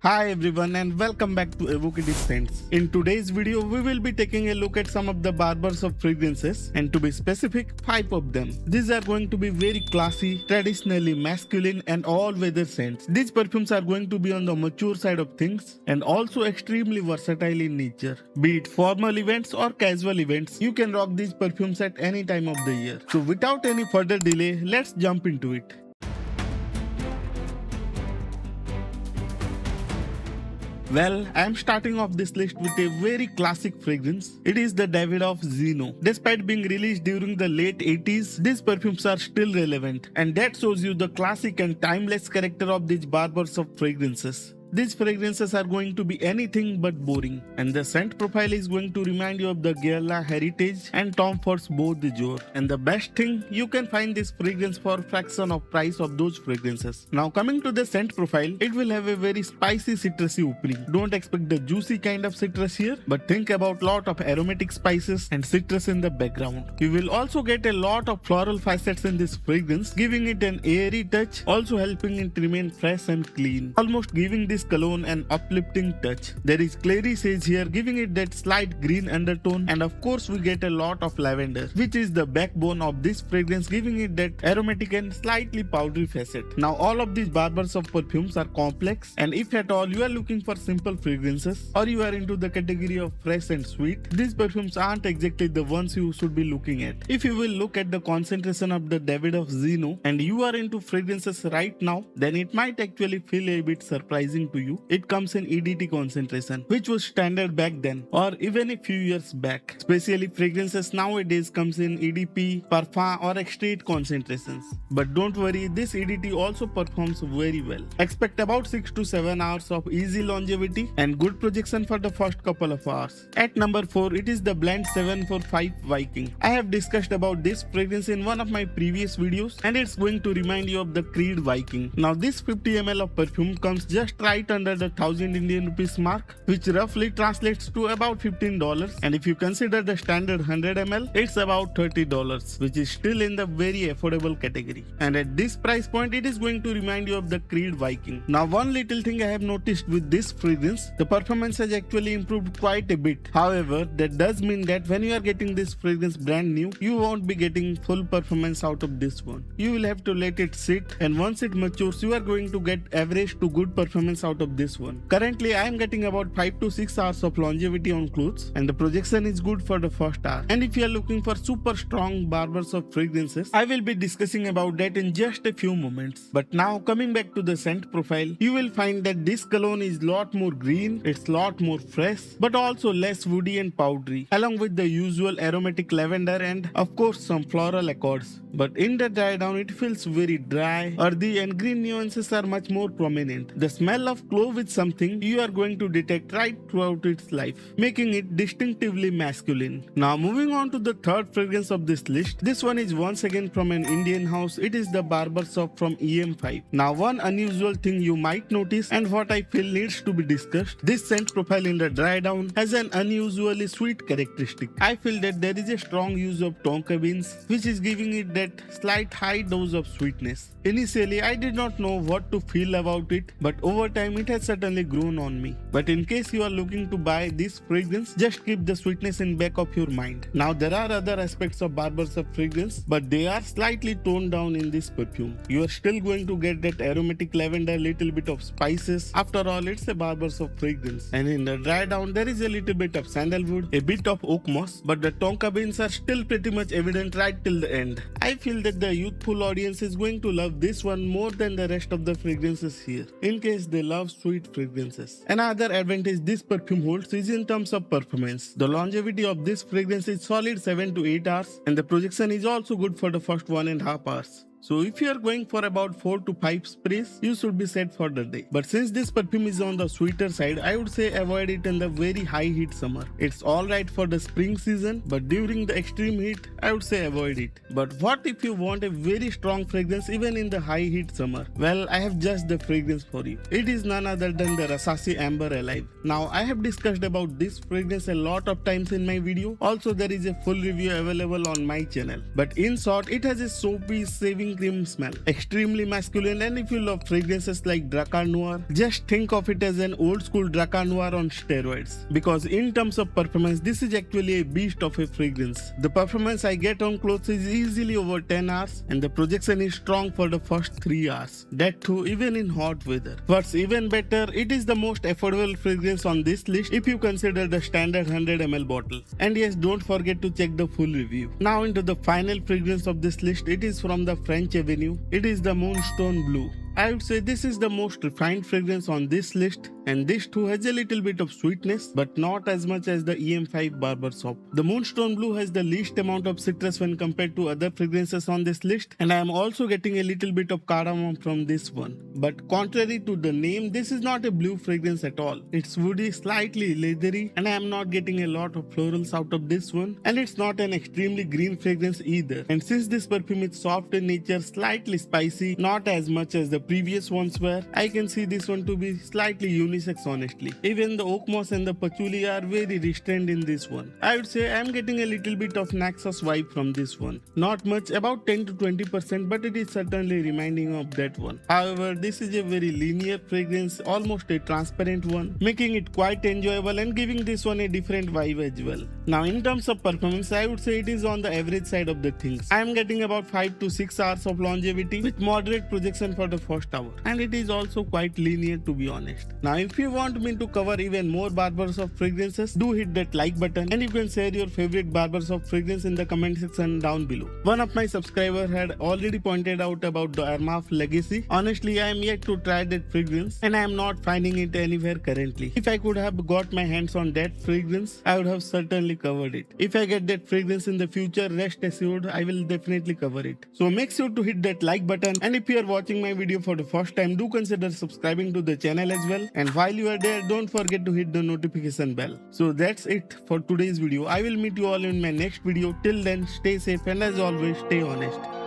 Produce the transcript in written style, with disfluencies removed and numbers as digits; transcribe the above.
Hi everyone and welcome back to Evocative Scents. In today's video, we will be taking a look at some of the barbers of fragrances, and to be specific, 5 of them. These are going to be very classy, traditionally masculine and all-weather scents. These perfumes are going to be on the mature side of things and also extremely versatile in nature. Be it formal events or casual events, you can rock these perfumes at any time of the year. So without any further delay, let's jump into it. Well, I am starting off this list with a very classic fragrance. It is the Davidoff Zino. Despite being released during the late 80s, these perfumes are still relevant, and that shows you the classic and timeless character of these barbers of fragrances. These fragrances are going to be anything but boring, and the scent profile is going to remind you of the Guerlain heritage and Tom Ford's Beau de Jour. And the best thing, you can find this fragrance for a fraction of price of those fragrances. Now coming to the scent profile, it will have a very spicy citrusy opening. Don't expect the juicy kind of citrus here, but think about lot of aromatic spices and citrus in the background. You will also get a lot of floral facets in this fragrance, giving it an airy touch, also helping it remain fresh and clean, almost giving this cologne an uplifting touch. There is clary sage here, giving it that slight green undertone, and of course we get a lot of lavender, which is the backbone of this fragrance, giving it that aromatic and slightly powdery facet. Now all of these barbers of perfumes are complex, and if at all you are looking for simple fragrances or you are into the category of fresh and sweet, these perfumes aren't exactly the ones you should be looking at. If you will look at the concentration of the Davidoff Zino and you are into fragrances right now, then it might actually feel a bit surprising to you. It comes in EDT concentration, which was standard back then or even a few years back. Especially fragrances nowadays comes in EDP, Parfum or extrate concentrations. But don't worry, this EDT also performs very well. Expect about 6 to 7 hours of easy longevity and good projection for the first couple of hours. At number 4, it is the Blend 745 Viking. I have discussed about this fragrance in one of my previous videos, and it's going to remind you of the Creed Viking. Now this 50 ml of perfume comes just right under the 1000 Indian rupees mark, which roughly translates to about $15, and if you consider the standard 100 ml, it's about $30, which is still in the very affordable category. And at this price point, it is going to remind you of the Creed Viking. Now one little thing I have noticed with this fragrance, the performance has actually improved quite a bit. However, that does mean that when you are getting this fragrance brand new, you won't be getting full performance out of this one. You will have to let it sit, and once it matures, you are going to get average to good performance out of this one. Currently, I am getting about 5 to 6 hours of longevity on clothes, and the projection is good for the first hour. And if you are looking for super strong barbers of fragrances, I will be discussing about that in just a few moments. But now coming back to the scent profile, you will find that this cologne is lot more green, it's lot more fresh, but also less woody and powdery, along with the usual aromatic lavender and of course some floral accords. But in the dry down, it feels very dry, earthy, and green nuances are much more prominent. The smell of clove is something you are going to detect right throughout its life, making it distinctively masculine. Now moving on to the third fragrance of this list, this one is once again from an Indian house. It is the Barber Shop from EM5. Now one unusual thing you might notice, and what I feel needs to be discussed, this scent profile in the dry down has an unusually sweet characteristic. I feel that there is a strong use of tonka beans, which is giving it that slight high dose of sweetness. Initially, I did not know what to feel about it, but over time it has certainly grown on me. But in case you are looking to buy this fragrance, just keep the sweetness in back of your mind. Now there are other aspects of barbers of fragrance, but they are slightly toned down in this perfume. You are still going to get that aromatic lavender, little bit of spices. After all, it's a barbers of fragrance. And in the dry down, there is a little bit of sandalwood, a bit of oak moss, but the tonka beans are still pretty much evident right till the end. I feel that the youthful audience is going to love this one more than the rest of the fragrances here, in case they love sweet fragrances. Another advantage this perfume holds is in terms of performance. The longevity of this fragrance is solid 7 to 8 hours, and the projection is also good for the first 1.5 hours. So if you are going for about 4 to 5 sprays, you should be set for the day. But since this perfume is on the sweeter side, I would say avoid it in the very high heat summer. It's alright for the spring season, but during the extreme heat, I would say avoid it. But what if you want a very strong fragrance even in the high heat summer? Well, I have just the fragrance for you. It is none other than the Rasasi Amber Alive. Now, I have discussed about this fragrance a lot of times in my video. Also, there is a full review available on my channel. But in short, it has a soapy, saving shaving cream smell. Extremely masculine, and if you love fragrances like Dracar Noir, just think of it as an old school Dracar Noir on steroids. Because in terms of performance, this is actually a beast of a fragrance. The performance I get on clothes is easily over 10 hours, and the projection is strong for the first 3 hours. That too even in hot weather. What's even better, it is the most affordable fragrance on this list if you consider the standard 100 ml bottle. And yes, don't forget to check the full review. Now into the final fragrance of this list. It is from the French Avenue. It is the Moonstone Bleu. I would say this is the most refined fragrance on this list, and this too has a little bit of sweetness, but not as much as the EM5 Barber Shop. The Moonstone Bleu has the least amount of citrus when compared to other fragrances on this list, and I am also getting a little bit of cardamom from this one. But contrary to the name, this is not a blue fragrance at all. It's woody, slightly leathery, and I am not getting a lot of florals out of this one, and it's not an extremely green fragrance either. And since this perfume is soft in nature, slightly spicy, not as much as the previous ones were, I can see this one to be slightly unisex honestly. Even the oak moss and the patchouli are very restrained in this one. I would say I am getting a little bit of Naxos vibe from this one. Not much, about 10 to 20%, but it is certainly reminding of that one. However, this is a very linear fragrance, almost a transparent one, making it quite enjoyable and giving this one a different vibe as well. Now in terms of performance, I would say it is on the average side of the things. I am getting about 5 to 6 hours of longevity with moderate projection for the first hour, and it is also quite linear to be honest. Now if you want me to cover even more barbers of fragrances, do hit that like button, and you can share your favorite barbers of fragrance in the comment section down below. One of my subscribers had already pointed out about the Armaf Legacy. Honestly, I am yet to try that fragrance, and I am not finding it anywhere currently. If I could have got my hands on that fragrance, I would have certainly covered it. If I get that fragrance in the future, rest assured I will definitely cover it. So make sure to hit that like button, and if you are watching my video for the first time, do consider subscribing to the channel as well, and while you are there, don't forget to hit the notification bell. So that's it for today's video. I will meet you all in my next video. Till then, stay safe, and as always, stay honest.